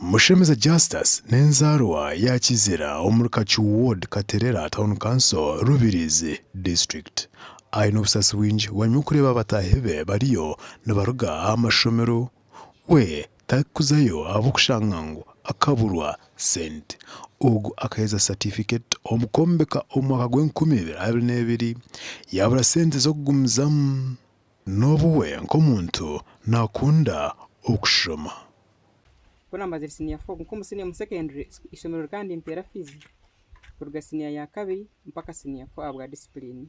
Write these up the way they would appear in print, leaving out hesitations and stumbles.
Mushemeza Justus n'enzarwa ya Kizira omurikachu ward Katerera Town Council Rubirizi District aina obusasi bwingi wanyuma kureba abatahe bariyo nibaruga amashomero we takuzayo abokushanga ngo akaburwa sente ugu akaheza certificate omukombeka omwaka gw'2022 yabura sente zo kugumizamu n'obuwe nk'omuntu nakunda okushoma. Kuna maziri senior 4 nkumu senior mu secondary ishomero kandi mpera fees kuruga senior ya kabiri mpaka senior 4 abwa discipline.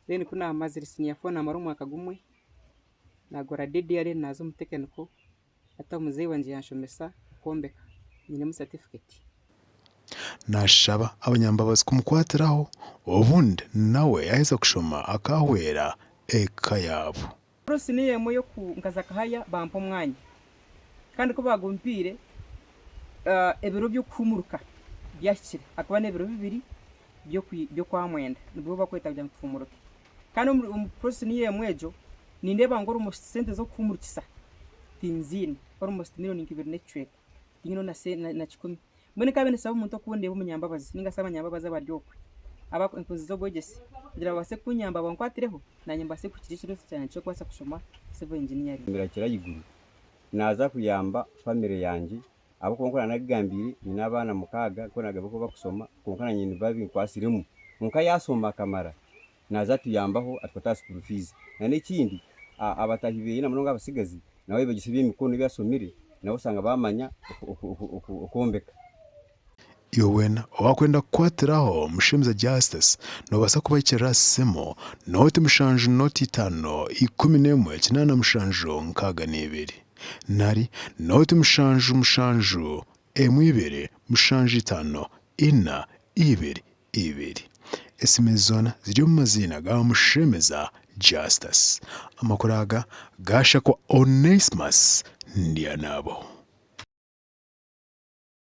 Then kuna maziri senior 4 na marumu akagumwe nagora DDR nazo mutekeniko ata muzeyi wanje yanshomesa kombeka nyine mu certificate. Nashaba abanyambabazi kumukwatiraho obundi nawe yaheza kushoma akahwera eka yabo. Prosi niye moyo ku nkaza kahaya bampa umwanya kandi ko bagumpire ebiro byo kumuruka byakire akaba nebiro bibiri byo kwa mwenda nibwo bakweta bya kumuruka kandi umuprosi niye mwejo nindeba ngoro mu sente zo kumurukisa tinzini almost million nkibiri network tingino na chikumi mbone kabene sabo muntu kubonde bo munyambabazi ninga saba nyambabazi abaryokwe aba impunzi zo bogese kugira base kunyamba bankwatireho nanyamba se kukirishiro cyane cyo kwasa kushoma civil engineering birakira yiguru naza kuyamba family yanjye abo konkora nagambiri ni nabana mukaga ko nagabo ko bakusoma konkana nyine babi kwasiremu munka yasoma kamara naza tuyambaho atwata school fees na n'ikindi abatahibiye na munonga abasigazi nawe bagisibiye imikono byasomire nawe usanga bamanya ukombeka. Yowena wakwenda kwatiraho Mushemeza Justus nobasa kubayikira semo noti mushanju noti 5 11 kinana mushanju nkaga nebiri nari noti mushanju emwibere mushanju 5 ina ibiri esimezona ziri mu mazina ga Mushemeza Justus amakuraga gasha kwa Onesmus ndianabo.